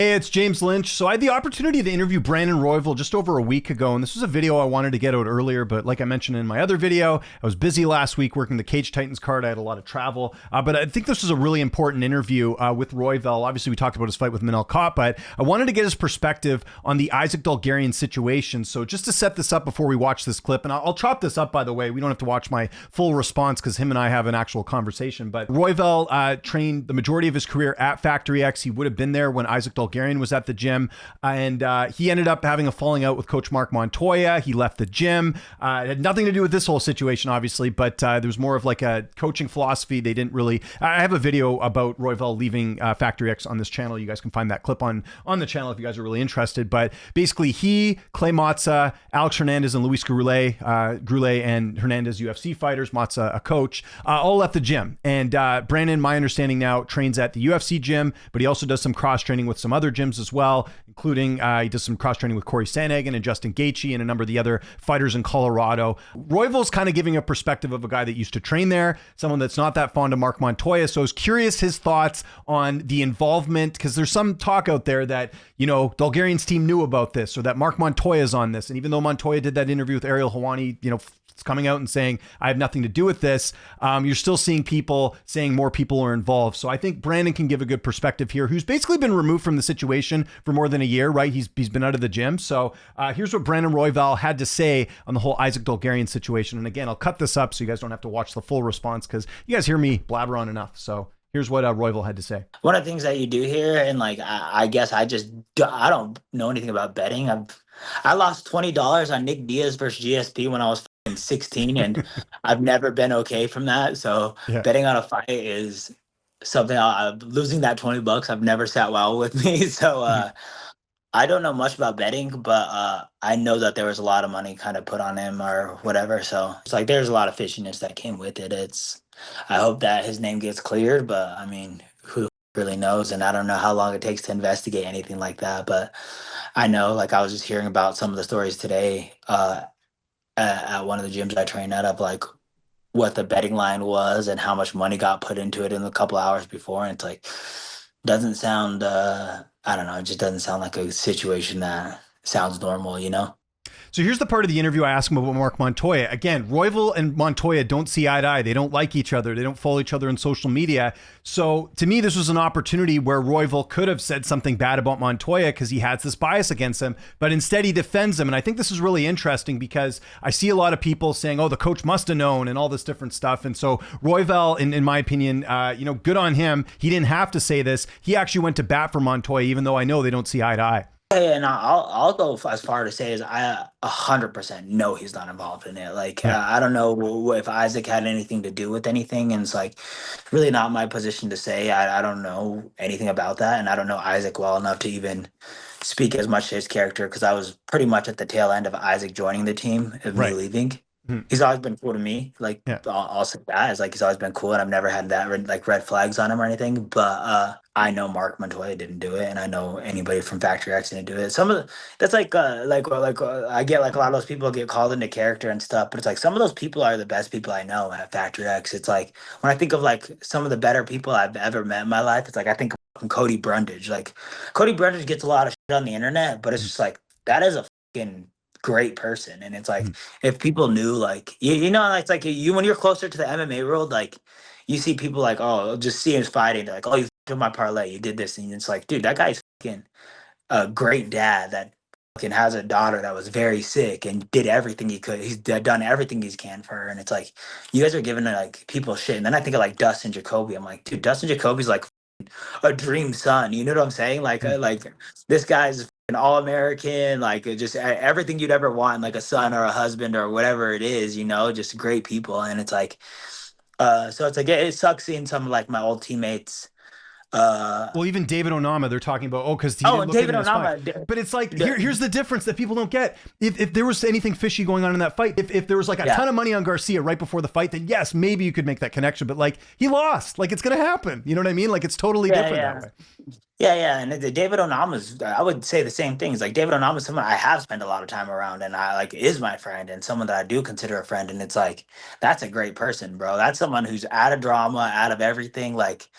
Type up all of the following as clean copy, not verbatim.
Hey, it's James Lynch. So I had the opportunity to interview Brandon Royval just over a week ago, and this was a video I wanted to get out earlier, but like I mentioned in my other video, I was busy last week working the Cage Titans card. I had a lot of travel, but I think this was a really important interview with Royval. Obviously, we talked about his fight with Manel Kape, but I wanted to get his perspective on the Isaac Dulgarian situation. So just to set this up before we watch this clip, and I'll chop this up, by the way. We don't have to watch my full response because him and I have an actual conversation, but Royval trained the majority of his career at Factory X. He would have been there when Isaac Dulgarian was at the gym, and he ended up having a falling out with Coach Mark Montoya. He left the gym. It had nothing to do with this whole situation, obviously, but there was more of like a coaching philosophy. They didn't really. I have a video about Royval leaving Factory X on this channel. You guys can find that clip on the channel if you guys are really interested. But basically, he, Clay Motza, Alex Hernandez, and Luis Goulet, and Hernandez, UFC fighters, Motza, a coach, all left the gym. And Brandon, my understanding now, trains at the UFC gym, but he also does some cross training with some other gyms as well, including he does some cross training with Corey Sandhagen and Justin Gaethje and a number of the other fighters in Colorado. Royval's kind of giving a perspective of a guy that used to train there, someone that's not that fond of Mark Montoya. So I was curious his thoughts on the involvement, because there's some talk out there that, you know, Dulgarian's team knew about this, or that Mark Montoya's on this. And even though Montoya did that interview with Ariel Helwani, you know, coming out and saying, I have nothing to do with this, you're still seeing people saying more people are involved. So I think Brandon can give a good perspective here, who's basically been removed from the situation for more than a year, right? He's been out of the gym. So here's what Brandon Royval had to say on the whole Isaac Dulgarian situation. And again, I'll cut this up so you guys don't have to watch the full response, because you guys hear me blabber on enough. So here's what Royval had to say. One of the things that you do here, and like I guess I don't know anything about betting. I lost $20 on Nick Diaz versus GSP when I was 16, and I've never been okay from that. So Yeah. betting on a fight is something. Losing that $20, I've never sat well with me. So I don't know much about betting, but I know that there was a lot of money kind of put on him or whatever. So it's like there's a lot of fishiness that came with it. I hope that his name gets cleared, but I mean, who really knows? And I don't know how long it takes to investigate anything like that. But I know, like, I was just hearing about some of the stories today at one of the gyms I train at, of like what the betting line was and how much money got put into it in a couple hours before. And it's like, doesn't sound, I don't know, it just doesn't sound like a situation that sounds normal, you know? So here's the part of the interview I asked him about Mark Montoya. Again, Royval and Montoya don't see eye to eye. They don't like each other. They don't follow each other on social media. So to me, this was an opportunity where Royval could have said something bad about Montoya because he has this bias against him, but instead he defends him. And I think this is really interesting because I see a lot of people saying, oh, the coach must have known and all this different stuff. And so Royval, in my opinion, good on him. He didn't have to say this. He actually went to bat for Montoya, even though I know they don't see eye to eye. And I'll go as far to say as I 100% know he's not involved in it. Like, I don't know if Isaac had anything to do with anything, and it's like really not my position to say. I don't know anything about that, and I don't know Isaac well enough to even speak as much to his character, because I was pretty much at the tail end of Isaac joining the team, of me leaving. He's always been cool to me. Like, I'll say that. It's like he's always been cool, and I've never had that red flags on him or anything. But I know Mark Montoya didn't do it, and I know anybody from Factory X didn't do it. That's I get, like, a lot of those people get called into character and stuff, but it's like some of those people are the best people I know at Factory X. It's like when I think of like some of the better people I've ever met in my life, it's like I think of Cody Brundage. Like, Cody Brundage gets a lot of shit on the internet, but it's just like that is a fucking great person. And it's like if people knew, like, you know, it's like you when you're closer to the MMA world, like you see people like, oh, just see him fighting, they're like, oh, you f***ed my parlay, you did this, and it's like, dude, that guy's fucking a great dad that fucking has a daughter that was very sick and did everything he could. He's done everything he can for her, and it's like you guys are giving like people shit. And then I think of like Dustin Jacoby. I'm like, dude, Dustin Jacoby's like a dream son. You know what I'm saying? Like this guy's an all-American, like just everything you'd ever want, like a son or a husband or whatever it is, you know, just great people. And it's like, so it's like, it sucks seeing some of like my old teammates. Well, even David Onama, they're talking about, because he didn't look David in his Onama, fight. But it's like, here's the difference that people don't get. If there was anything fishy going on in that fight, if there was like a ton of money on Garcia right before the fight, then yes, maybe you could make that connection. But like, he lost. Like, it's going to happen. You know what I mean? Like, it's totally different that way. Yeah. And David Onama's, I would say the same things. Like, David Onama's someone I have spent a lot of time around, and I like is my friend and someone that I do consider a friend. And it's like, that's a great person, bro. That's someone who's out of drama, out of everything. Like,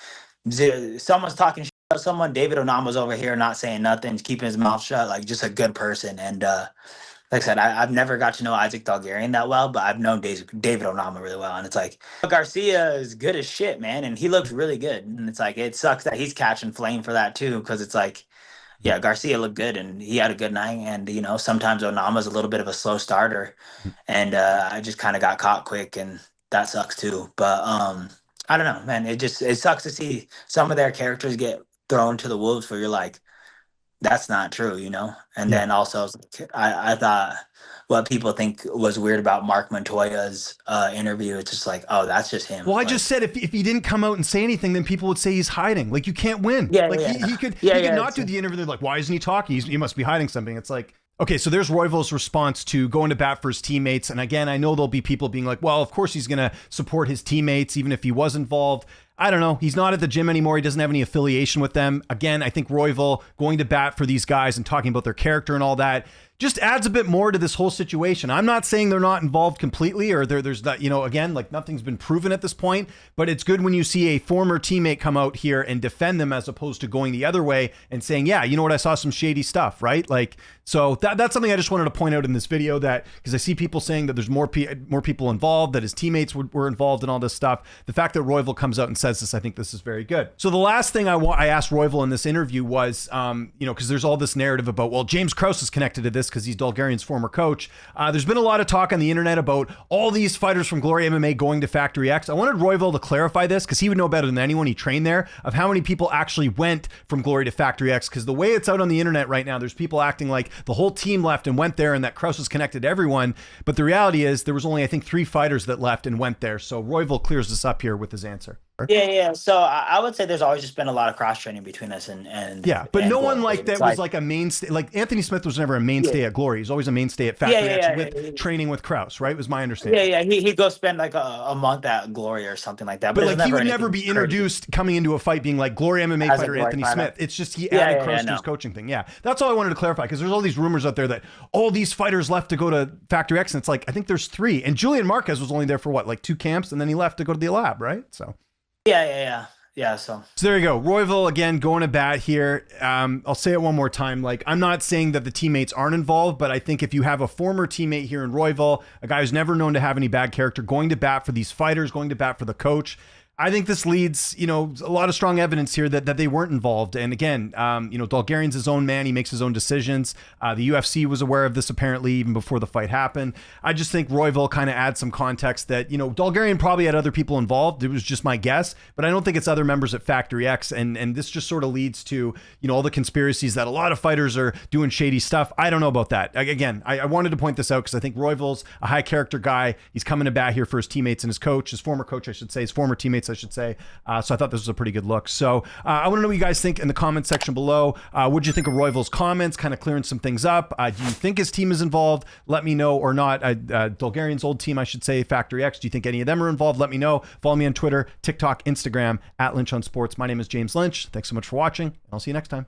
someone's talking someone, David Onama's over here not saying nothing, keeping his mouth shut, like just a good person. And like I said, I've never got to know Isaac Dulgarian that well, but I've known David Onama really well. And it's like Garcia is good as shit, man, and he looks really good. And it's like it sucks that he's catching flame for that too, because it's like, yeah, Garcia looked good and he had a good night. And sometimes Onama's a little bit of a slow starter, and I just kind of got caught quick, and that sucks too. But I don't know, man. It sucks to see some of their characters get thrown to the wolves, where you're like, that's not true, And then also, I thought what people think was weird about Mark Montoya's interview, it's just like, oh, that's just him. Well, I like, just said if he didn't come out and say anything, then people would say he's hiding. Like, you can't win. Yeah, like yeah. he could Yeah, not do the interview. They're like, why isn't he talking? He must be hiding something. It's like, okay, so there's Royval's response to going to bat for his teammates. And again, I know there'll be people being like, well, of course he's going to support his teammates, even if he was involved. I don't know. He's not at the gym anymore. He doesn't have any affiliation with them. Again, I think Royval going to bat for these guys and talking about their character and all that just adds a bit more to this whole situation. I'm not saying they're not involved completely, or there's not, again, like nothing's been proven at this point, but it's good when you see a former teammate come out here and defend them, as opposed to going the other way and saying, yeah, you know what, I saw some shady stuff, right? Like, so that's something I just wanted to point out in this video, that because I see people saying that there's more people involved, that his teammates were involved in all this stuff. The fact that Royval comes out and says this, I think this is very good. So the last thing I asked Royval in this interview was, because there's all this narrative about, well, James Krause is connected to this because he's Dulgarian's former coach. There's been a lot of talk on the internet about all these fighters from Glory MMA going to Factory X. I wanted Royval to clarify this, because he would know better than anyone. He trained there, of how many people actually went from Glory to Factory X, because the way it's out on the internet right now, there's people acting like the whole team left and went there and that Krause was connected to everyone. But the reality is there was only, I think, 3 fighters that left and went there. So Royval clears this up here with his answer. Yeah. So I would say there's always just been a lot of cross training between us and yeah, but and no one Glory. like that was like a mainstay. Like Anthony Smith was never a mainstay at Glory. He's always a mainstay at Factory X with training with Krause, right? Was my understanding. Yeah. He'd go spend like a month at Glory or something like that. But like he would never be introduced coming into a fight being like Glory MMA fighter Anthony Smith. It's just he added Krause to his coaching thing. Yeah, that's all I wanted to clarify, because there's all these rumors out there that all these fighters left to go to Factory X, and it's like, I think there's 3, and Julian Marquez was only there for what, like 2 camps, and then he left to go to the lab, right? So. Yeah, so there you go. Royval again going to bat here. I'll say it one more time. Like, I'm not saying that the teammates aren't involved, but I think if you have a former teammate here in Royval, a guy who's never known to have any bad character, going to bat for these fighters, going to bat for the coach, I think this leads, a lot of strong evidence here that they weren't involved. And again, Dulgarian's his own man. He makes his own decisions. The UFC was aware of this apparently even before the fight happened. I just think Royval kind of adds some context that, Dulgarian probably had other people involved. It was just my guess, but I don't think it's other members at Factory X. And this just sort of leads to, all the conspiracies that a lot of fighters are doing shady stuff. I don't know about that. Again, I wanted to point this out because I think Royval's a high character guy. He's coming to bat here for his teammates and his coach, his former coach, I should say, his former teammates, I should say. So I thought this was a pretty good look. So I want to know what you guys think in the comment section below. What did you think of Royval's comments, kind of clearing some things up? Do you think his team is involved? Let me know, or not. Dulgarian's old team, I should say, Factory X. Do you think any of them are involved? Let me know. Follow me on Twitter, TikTok, Instagram, @Lynch on Sports. My name is James Lynch. Thanks so much for watching, and I'll see you next time.